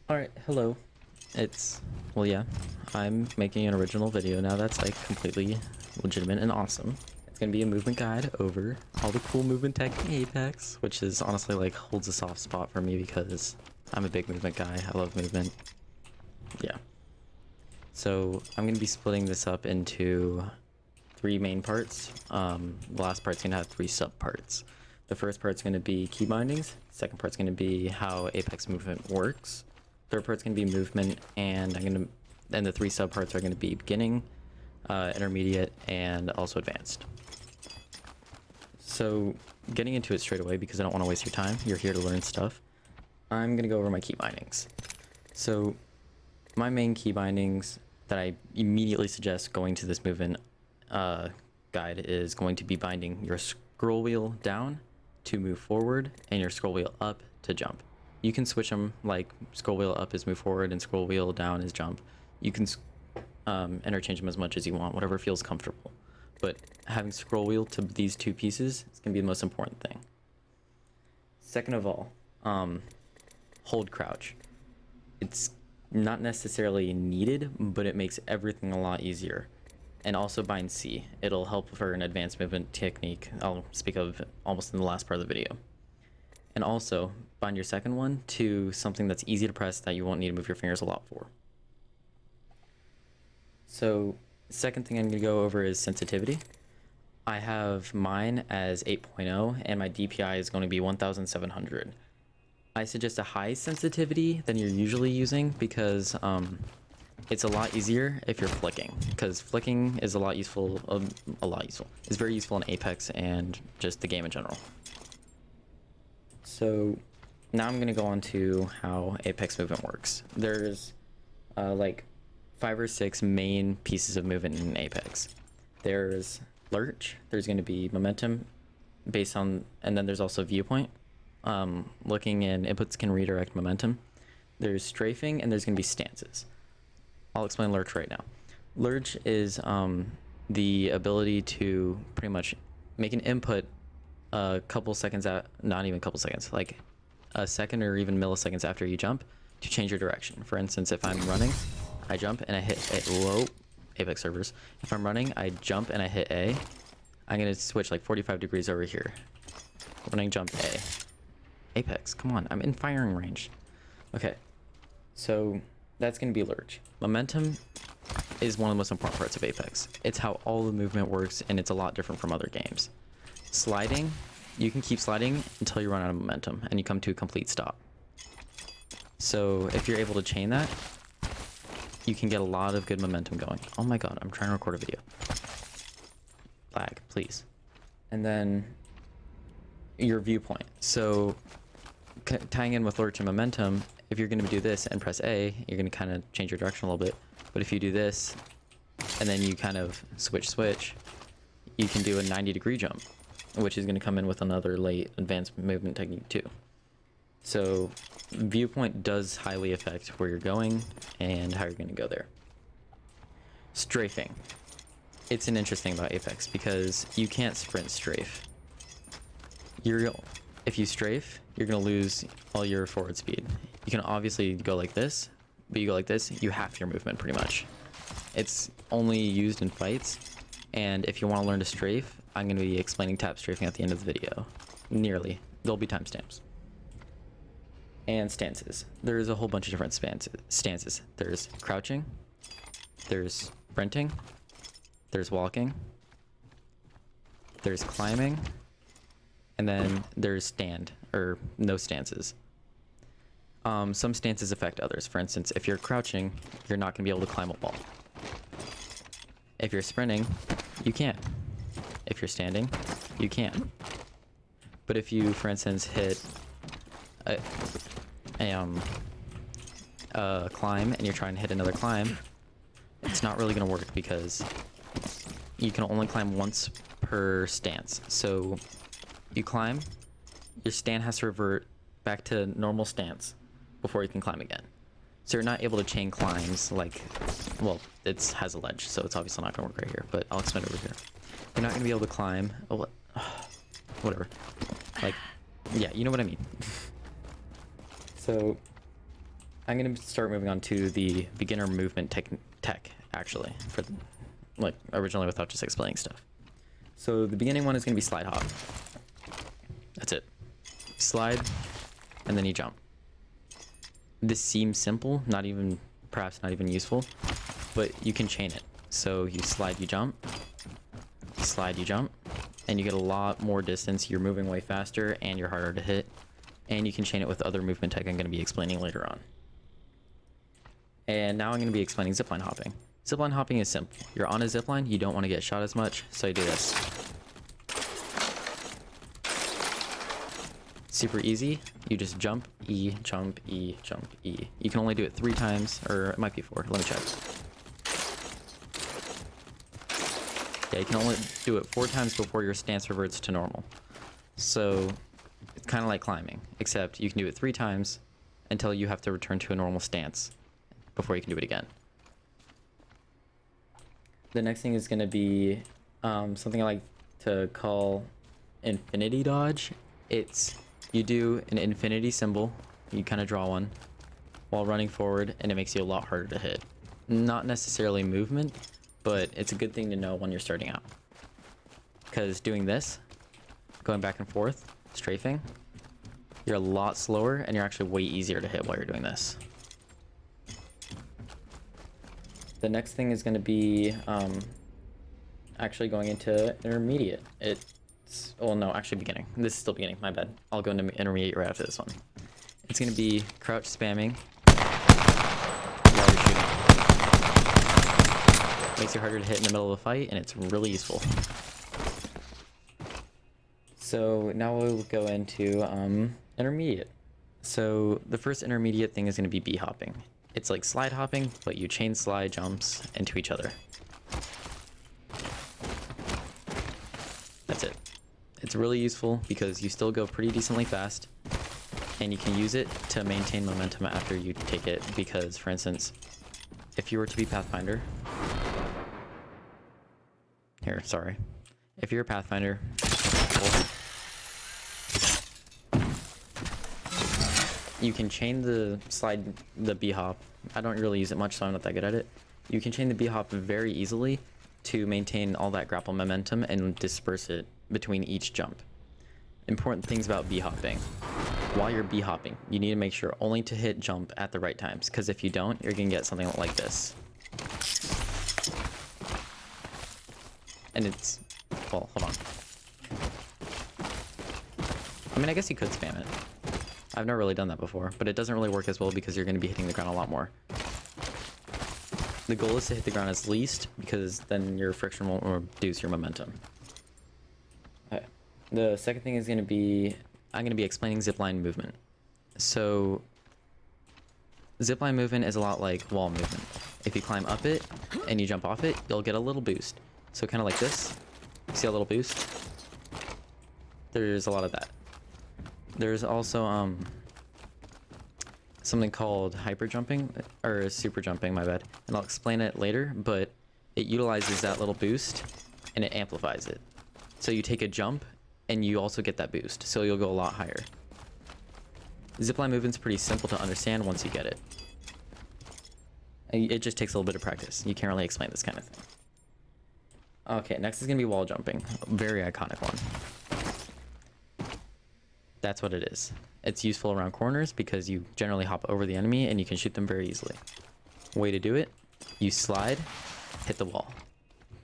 Alright, hello. Well, yeah, I'm making an original video now that's like completely legitimate and awesome. It's gonna be a movement guide over all the cool movement tech in Apex, which is honestly like holds a soft spot for me because I'm a big movement guy. I love movement. Yeah. So I'm gonna be splitting this up into three main parts. The last part's gonna have three sub parts. The first part's gonna be key bindings. Second part's gonna be how Apex movement works. Third part's gonna be movement, and the three sub parts are gonna be beginning, intermediate, and also advanced. So getting into it straight away because I don't want to waste your time. You're here to learn stuff. I'm gonna go over my key bindings. So my main key bindings that I immediately suggest going to this movement guide is going to be binding your scroll wheel down to move forward and your scroll wheel up to jump. You can switch them, like scroll wheel up is move forward and scroll wheel down is jump. You can interchange them as much as you want, whatever feels comfortable. But having scroll wheel to these two pieces is going to be the most important thing. Second of all, hold crouch. It's not necessarily needed, but it makes everything a lot easier. And also bind C. It'll help for an advanced movement technique I'll speak of almost in the last part of the video. And also bind your second one to something that's easy to press that you won't need to move your fingers a lot for. So second thing I'm going to go over is sensitivity. I have mine as 8.0 and my DPI is going to be 1700. I suggest a high sensitivity than you're usually using because it's a lot easier if you're flicking, because flicking is it's very useful in Apex and just the game in general. So now I'm going to go on to how Apex movement works. There's like 5 or 6 main pieces of movement in Apex. There's Lurch, there's going to be momentum based on, and then there's also viewpoint. Looking in inputs can redirect momentum. There's strafing, and there's going to be stances. I'll explain Lurch right now. Lurch is the ability to pretty much make an input a couple seconds not even a couple seconds, like a second or even milliseconds after you jump to change your direction. For instance, if I'm running, I jump and I hit whoa, Apex servers. If I'm running, I jump and I hit A. I'm gonna switch like 45 degrees over here. Running, jump, A. Apex, come on, I'm in firing range. Okay, so that's gonna be Lurch. Momentum is one of the most important parts of Apex. It's how all the movement works, and it's a lot different from other games. Sliding, you can keep sliding until you run out of momentum and you come to a complete stop. So if you're able to chain that, you can get a lot of good momentum going. Oh my god, I'm trying to record a video. Lag, please. And then your viewpoint. So tying in with Lurch and momentum, if you're going to do this and press A, you're going to kind of change your direction a little bit. But if you do this and then you kind of switch, you can do a 90-degree jump, which is going to come in with another late advanced movement technique too. So viewpoint does highly affect where you're going and how you're going to go there. Strafing. It's an interesting about Apex because you can't sprint strafe. If you strafe, you're going to lose all your forward speed. You can obviously go like this, but you go like this, you half your movement pretty much. It's only used in fights, and if you want to learn to strafe, I'm going to be explaining tap strafing at the end of the video. Nearly. There'll be timestamps. And stances. There's a whole bunch of different stances. There's crouching, there's sprinting, there's walking, there's climbing, and then there's stand, or no stances. Some stances affect others. For instance, if you're crouching, you're not going to be able to climb a wall. If you're sprinting, you can't. If you're standing, you can. But if you, for instance, hit a climb and you're trying to hit another climb, it's not really going to work because you can only climb once per stance. So you climb, your stand has to revert back to normal stance before you can climb again. So you're not able to chain climbs like, well, it has a ledge, so it's obviously not going to work right here, but I'll explain it over here. You're not going to be able to climb, whatever. Like, yeah, you know what I mean. So I'm gonna start moving on to the beginner movement tech actually, for like originally without just explaining stuff. So the beginning one is gonna be slide hop. That's it. Slide, and then you jump. This seems simple, perhaps not even useful, but you can chain it. So you slide, you jump, slide, you jump, and you get a lot more distance. You're moving way faster and you're harder to hit. And you can chain it with other movement tech I'm going to be explaining later on. And now I'm going to be explaining zipline hopping. Zipline hopping is simple. You're on a zipline, you don't want to get shot as much, so you do this. Super easy. You just jump, E, jump, E, jump, E. You can only do it 3 times, or it might be 4. Let me check. Yeah, you can only do it 4 times before your stance reverts to normal. So it's kind of like climbing, except you can do it 3 times until you have to return to a normal stance before you can do it again. The next thing is going to be something I like to call infinity dodge. You do an infinity symbol, you kind of draw one while running forward, and it makes you a lot harder to hit. Not necessarily movement, but it's a good thing to know when you're starting out. Because doing this, going back and forth, strafing, you're a lot slower and you're actually way easier to hit while you're doing this. The next thing is going to be actually going into intermediate. Well, no, actually beginning. This is still beginning, my bad. I'll go into intermediate right after this one. It's going to be crouch spamming while you're shooting. Makes you harder to hit in the middle of a fight, and it's really useful. So now we'll go into intermediate. So the first intermediate thing is going to be B hopping. It's like slide hopping, but you chain slide jumps into each other. That's it. It's really useful because you still go pretty decently fast, and you can use it to maintain momentum after you take it. Because, for instance, if you were to be Pathfinder, if you're a Pathfinder, you can chain the B hop. I don't really use it much, so I'm not that good at it. You can chain the B hop very easily to maintain all that grapple momentum and disperse it between each jump. Important things about B hopping. While you're B hopping, you need to make sure only to hit jump at the right times, because if you don't, you're gonna get something like this. And it's, well, hold on. I mean, I guess you could spam it. I've never really done that before, but it doesn't really work as well because you're going to be hitting the ground a lot more. The goal is to hit the ground as least, because then your friction won't reduce your momentum. Okay. The second thing is going to be, I'm going to be explaining zipline movement. So zipline movement is a lot like wall movement. If you climb up it and you jump off it, you'll get a little boost. So kind of like this. See a little boost? There's a lot of that. There's also something called hyper jumping, or super jumping, my bad. And I'll explain it later, but it utilizes that little boost and it amplifies it. So you take a jump and you also get that boost, so you'll go a lot higher. Zipline movement's pretty simple to understand once you get it. It just takes a little bit of practice. You can't really explain this kind of thing. Okay, next is going to be wall jumping. A very iconic one. That's what it is. It's useful around corners because you generally hop over the enemy and you can shoot them very easily. Way to do it, you slide, hit the wall.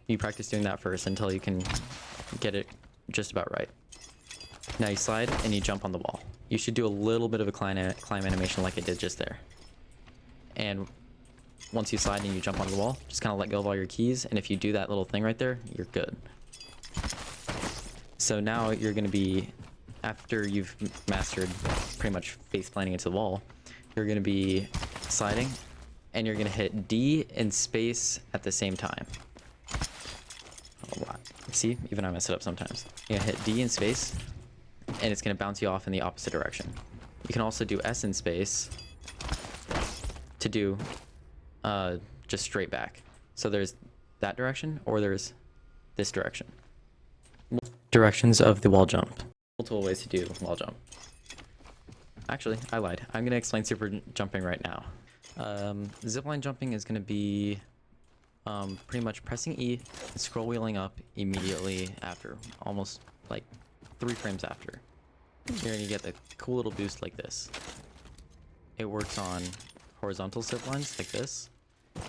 You practice doing that first until you can get it just about right. Now you slide and you jump on the wall. You should do a little bit of a climb animation like I did just there. And once you slide and you jump on the wall, just kind of let go of all your keys, and if you do that little thing right there, you're good. So now you're going to be, after you've mastered pretty much face planting into the wall, you're going to be sliding, and you're going to hit D and space at the same time. A lot. See, even I mess it up sometimes. You're going to hit D and space, and it's going to bounce you off in the opposite direction. You can also do S and space to do just straight back. So there's that direction, or there's this direction. Directions of the wall jump. Multiple ways to do wall jump. actually, I lied. I'm gonna explain super jumping right now. Zipline jumping is gonna be pretty much pressing E and scroll wheeling up immediately after, almost like 3 frames after. You're gonna get the cool little boost like this. It works on horizontal zip lines like this,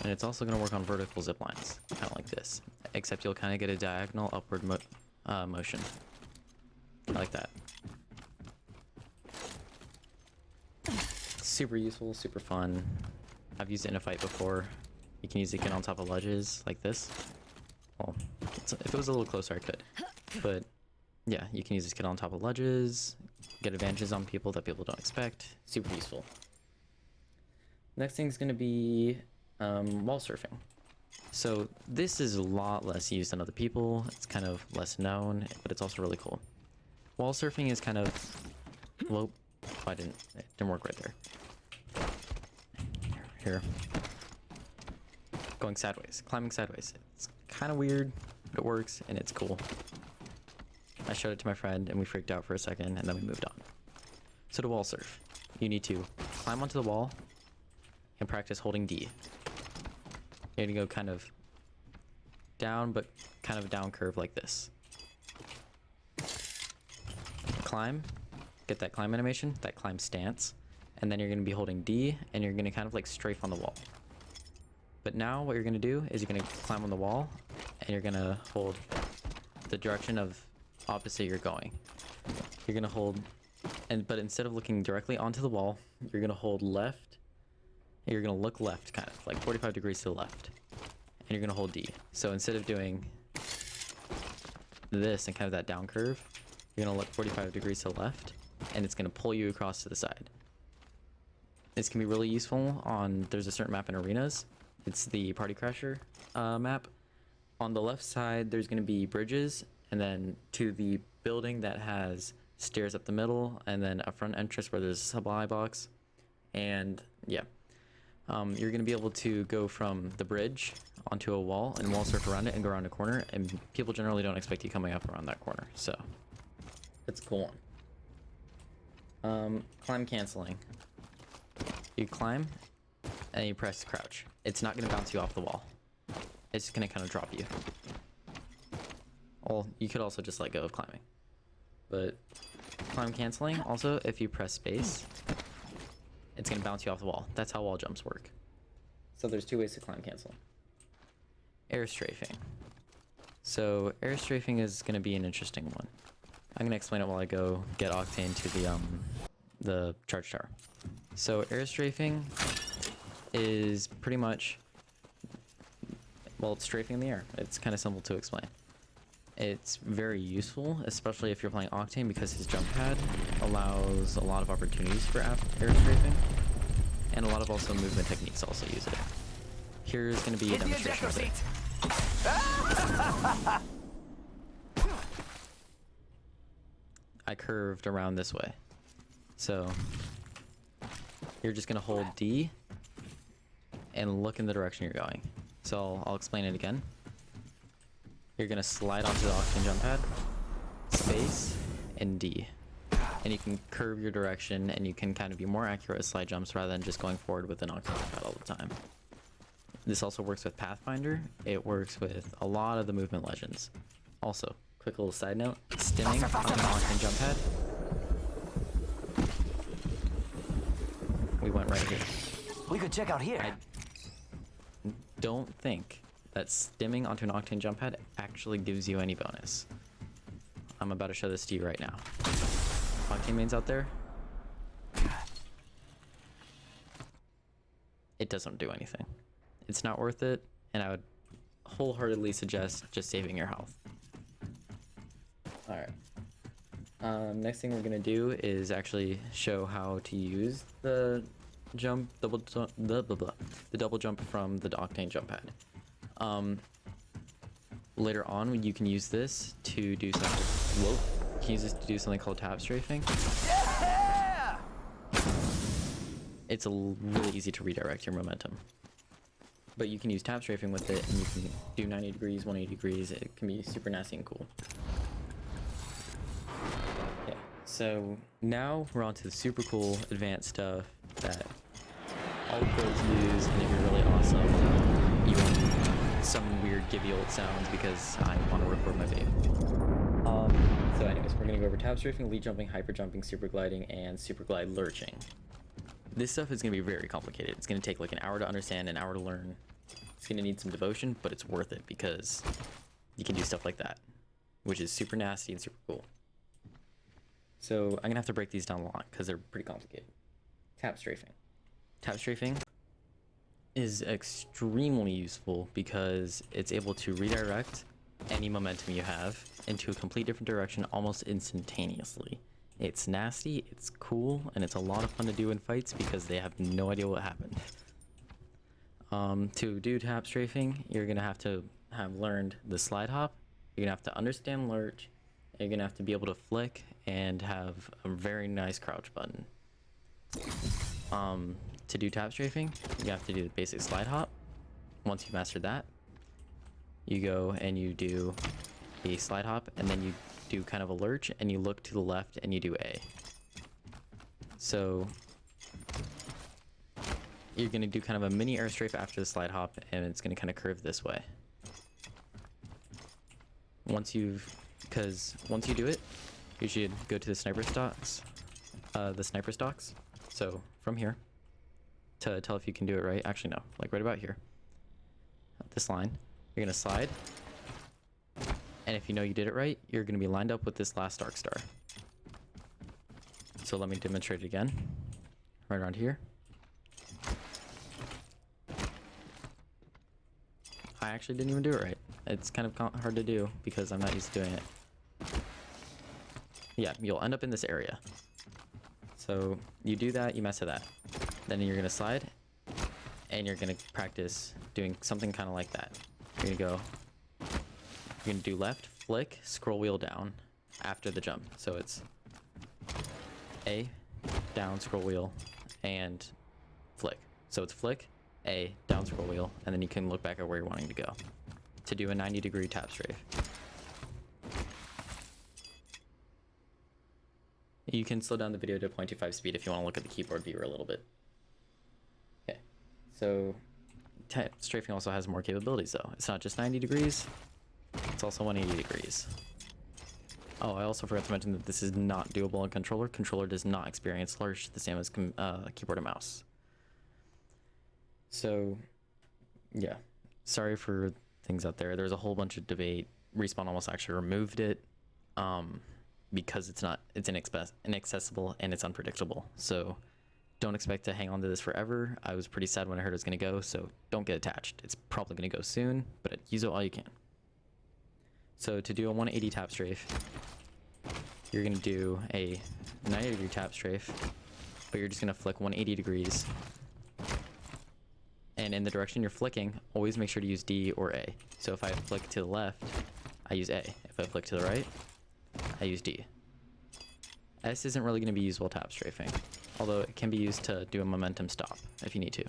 and it's also gonna work on vertical zip lines, kind of like this, except you'll kind of get a diagonal upward motion, like that. Super useful, super fun. I've used it in a fight before. You can use it get on top of ledges like this. Well, if it was a little closer, I could. But yeah, you can use this kit on top of ledges, get advantages on people that people don't expect. Super useful. Next thing is going to be wall surfing. So this is a lot less used than other people. It's kind of less known, but it's also really cool. Wall surfing is kind of, well, it didn't work right there. Here. Going sideways, climbing sideways. It's kind of weird, but it works and it's cool. I showed it to my friend and we freaked out for a second and then we moved on. So to wall surf, you need to climb onto the wall and practice holding D. You're gonna go kind of down, but kind of down curve like this. Climb, get that climb animation, that climb stance, and then you're gonna be holding D and you're gonna kind of like strafe on the wall. But now what you're gonna do is you're gonna climb on the wall and you're gonna hold the direction of opposite you're going. You're gonna hold, but instead of looking directly onto the wall, you're gonna hold left. You're gonna look left, kind of like 45 degrees to the left, and you're gonna hold D. So instead of doing this and kind of that down curve, you're gonna look 45 degrees to the left, and it's gonna pull you across to the side. This can be really useful on, there's a certain map in arenas. It's the Party Crasher map. On the left side, there's gonna be bridges, and then to the building that has stairs up the middle, and then a front entrance where there's a supply box. And yeah, you're gonna be able to go from the bridge onto a wall and wall surf around it and go around a corner, and people generally don't expect you coming up around that corner, so it's a cool one. Climb canceling. You climb and you press crouch. It's not gonna bounce you off the wall. It's gonna kind of drop you. Well, you could also just let go of climbing. But climb canceling, also, if you press space, it's gonna bounce you off the wall. That's how wall jumps work. So there's 2 ways to climb cancel. Air strafing. So air strafing is gonna be an interesting one. I'm gonna explain it while I go get Octane to the charge tower. So air strafing is pretty much, well, it's strafing in the air. It's kind of simple to explain. It's very useful, especially if you're playing Octane, because his jump pad allows a lot of opportunities for air strafing, and a lot of also movement techniques also use it. Here's going to be a demonstration of it. I curved around this way. So you're just going to hold D and look in the direction you're going. So I'll explain it again. You're gonna slide onto the Octane jump pad, space, and D. And you can curve your direction and you can kind of be more accurate with slide jumps rather than just going forward with an Octane jump pad all the time. This also works with Pathfinder. It works with a lot of the movement legends. Also, quick little side note, stimming onto an Octane jump pad. We went right here. We could check out here. I don't think that stimming onto an Octane jump pad actually gives you any bonus. I'm about to show this to you right now. Octane mains out there, it doesn't do anything. It's not worth it, and I would wholeheartedly suggest just saving your health. Alright. Next thing we're gonna do is actually show how to use the double jump from the Octane jump pad. Later on, you can use this to do something. Whoa! You can use this to do something called Tap Strafing. Yeah! It's really easy to redirect your momentum. But you can use Tap Strafing with it, and you can do 90 degrees, 180 degrees. It can be super nasty and cool. Yeah. So now we're on to the super cool advanced stuff that all the pros use, and if you're really awesome, you won't summon weird gibby old sounds because I want to record my video. So anyways, we're going to go over Tap Strafing, lead jumping, hyper jumping, super gliding, and super glide lurching. This stuff is going to be very complicated. It's going to take like an hour to understand, an hour to learn. It's going to need some devotion, but it's worth it because you can do stuff like that, which is super nasty and super cool. So I'm going to have to break these down a lot because they're pretty complicated. Tap Strafing. Tap Strafing is extremely useful because it's able to redirect any momentum you have into a complete different direction almost instantaneously. It's nasty, it's cool, and it's a lot of fun to do in fights because they have no idea what happened. To do Tap Strafing, you're going to have learned the slide hop, you're going to have to understand Lurch, and you're going to have to be able to flick and have a very nice crouch button. To do Tap Strafing, you have to do the basic slide hop. Once you master that, you go and you do a slide hop, and then you do kind of a lurch, and you look to the left and you do A. So you're going to do kind of a mini air strafe after the slide hop, and it's going to kind of curve this way. Once you do it, you should go to the sniper stocks. So from here, to tell if you can do it right. Actually, no, like right about here. This line, you're gonna slide, and if you know you did it right, you're gonna be lined up with this last dark star. So let me demonstrate it again. Right around here. I actually didn't even do it right. It's kind of hard to do because I'm not used to doing it. Yeah, you'll end up in this area. So you do that, you mess with that. Then you're gonna slide, and you're gonna practice doing something kind of like that. You're gonna do left, flick, scroll wheel down after the jump. So it's A, down, scroll wheel, and flick. So it's flick, A, down, scroll wheel, and then you can look back at where you're wanting to go to do a 90-degree tap strafe. You can slow down the video to 0.25 speed if you want to look at the keyboard viewer a little bit. Okay, so Tap Strafing also has more capabilities though. It's not just 90 degrees, it's also 180 degrees. Oh, I also forgot to mention that this is not doable on controller. Controller does not experience Lurch the same as keyboard and mouse. So, yeah, sorry for things out there. There's a whole bunch of debate. Respawn almost actually removed it. Because it's inaccessible and it's unpredictable. So don't expect to hang on to this forever. I was pretty sad when I heard it was going to go, so don't get attached. It's probably going to go soon, but use it all you can. So to do a 180 tap strafe, you're going to do a 90-degree tap strafe, but you're just going to flick 180 degrees. And in the direction you're flicking, always make sure to use D or A. So if I flick to the left, I use A. If I flick to the right, I use D. S isn't really going to be used while tap strafing, although it can be used to do a momentum stop if you need to.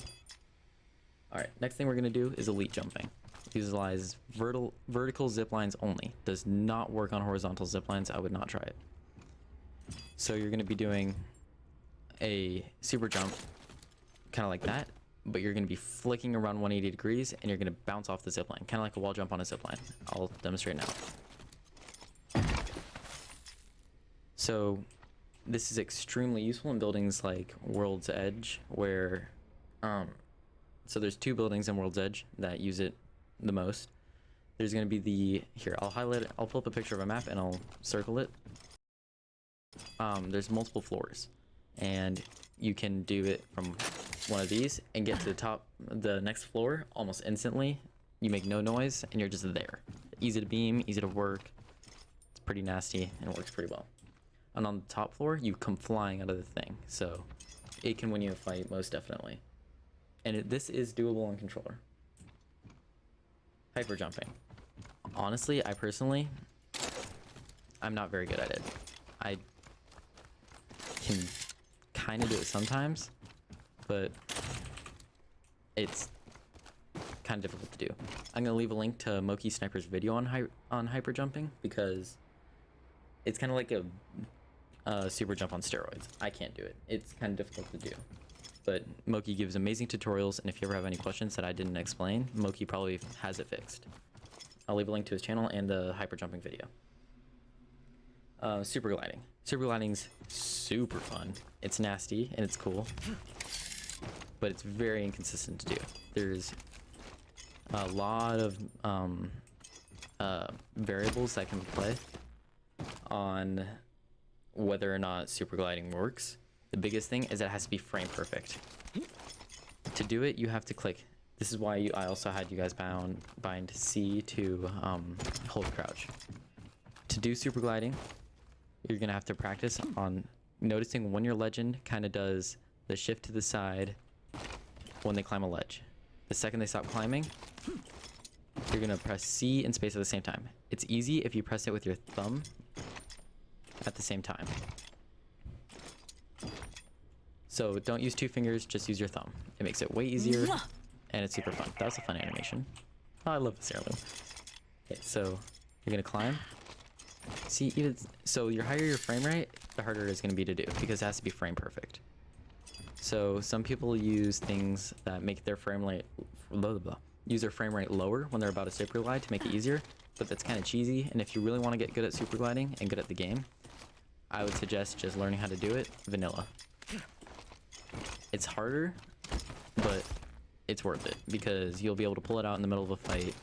Alright, next thing we're going to do is elite jumping. Utilizes vertical zip lines only. Does not work on horizontal zip lines. I would not try it. So you're going to be doing a super jump, kind of like that, but you're going to be flicking around 180 degrees, and you're going to bounce off the zip line, kind of like a wall jump on a zip line. I'll demonstrate now. So this is extremely useful in buildings like World's Edge, where so there's two buildings in World's Edge that use it the most. There's going to be I'll highlight it, I'll pull up a picture of a map and I'll circle it. There's multiple floors, and you can do it from one of these and get to the next floor almost instantly. You make no noise and you're just there. Easy to beam, easy to work. It's pretty nasty and it works pretty well. And on the top floor, you come flying out of the thing, so it can win you a fight most definitely. And this is doable on controller. Hyper jumping. Honestly, I'm not very good at it. I can kind of do it sometimes, but it's kind of difficult to do. I'm gonna leave a link to Moki Sniper's video on hyper jumping because it's kind of like a super jump on steroids. I can't do it. It's kind of difficult to do. But Moki gives amazing tutorials, and if you ever have any questions that I didn't explain, Moki probably has it fixed. I'll leave a link to his channel and the hyper jumping video. Super gliding. Super gliding's super fun. It's nasty and it's cool, but it's very inconsistent to do. There's a lot of variables that can play on whether or not super gliding works. The biggest thing is that it has to be frame perfect. To do it, you have to click. This is why I also had you guys bind C to hold crouch. To do super gliding, you're gonna have to practice on noticing when your legend kind of does the shift to the side when they climb a ledge. The second they stop climbing, you're gonna press C and space at the same time. It's easy if you press it with your thumb at the same time. So don't use two fingers, just use your thumb. It makes it way easier and it's super fun. That was a fun animation. Oh, I love this heirloom. Okay, so you're gonna climb. See, even so, the higher your frame rate, the harder it's gonna be to do because it has to be frame perfect. So some people use things that make their frame rate use their frame rate lower when they're about to super glide to make it easier, but that's kind of cheesy. And if you really want to get good at super gliding and good at the game, I would suggest just learning how to do it vanilla. It's harder, but it's worth it because you'll be able to pull it out in the middle of a fight,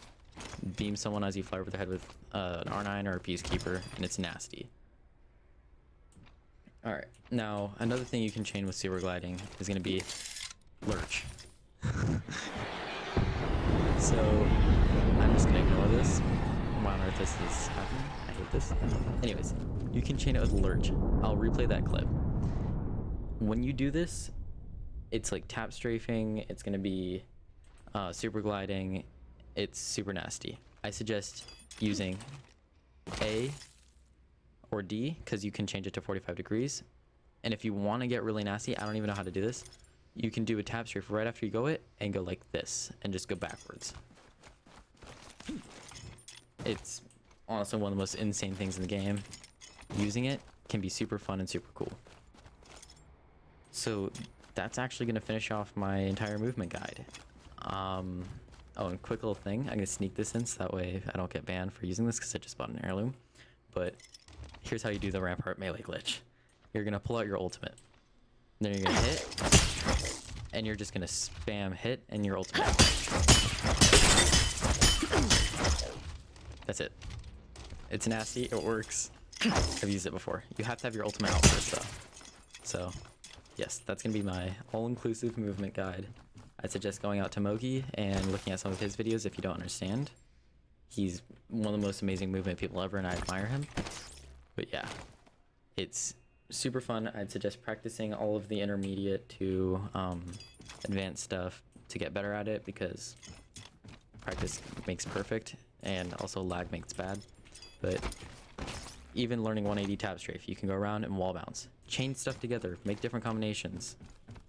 beam someone as you fly over their head with an R9 or a Peacekeeper, and it's nasty. Alright, now another thing you can chain with super gliding is going to be Lurch. So I'm just going to ignore this. Why on earth this is happening? I hate this. Anyways, you can chain it with Lurch. I'll replay that clip. When you do this, it's like tap strafing, it's going to be super gliding, it's super nasty. I suggest using A or D because you can change it to 45 degrees. And if you want to get really nasty, I don't even know how to do this, you can do a tap strafe right after you go it and go like this and just go backwards. It's honestly one of the most insane things in the game. Using it can be super fun and super cool. So that's actually going to finish off my entire movement guide. Oh, and quick little thing, I'm going to sneak this in so that way I don't get banned for using this because I just bought an heirloom. But here's how you do the Rampart melee glitch. You're going to pull out your ultimate. Then you're going to hit, and you're just going to spam hit and your ultimate. That's it. It's nasty, it works. I've used it before. You have to have your ultimate out first though. So yes, that's going to be my all-inclusive movement guide. I'd suggest going out to Moki and looking at some of his videos if you don't understand. He's one of the most amazing movement people ever, and I admire him. But yeah, it's super fun. I'd suggest practicing all of the intermediate to advanced stuff to get better at it, because practice makes perfect, and also lag makes bad. But even learning 180 tap strafe, you can go around and wall bounce, chain stuff together, make different combinations.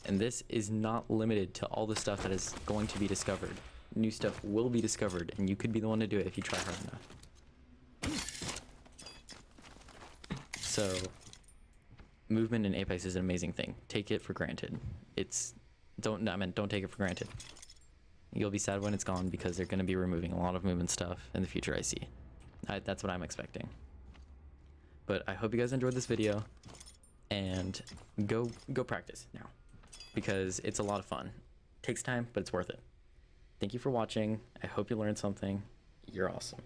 And this is not limited to all the stuff that is going to be discovered. New stuff will be discovered, and you could be the one to do it if you try hard enough. So movement in Apex is an amazing thing. Take it for granted. Don't take it for granted. You'll be sad when it's gone because they're going to be removing a lot of movement stuff in the future, I see. That's what I'm expecting. But I hope you guys enjoyed this video, and go practice now, because it's a lot of fun. It takes time, but it's worth it. Thank you for watching. I hope you learned something. You're awesome.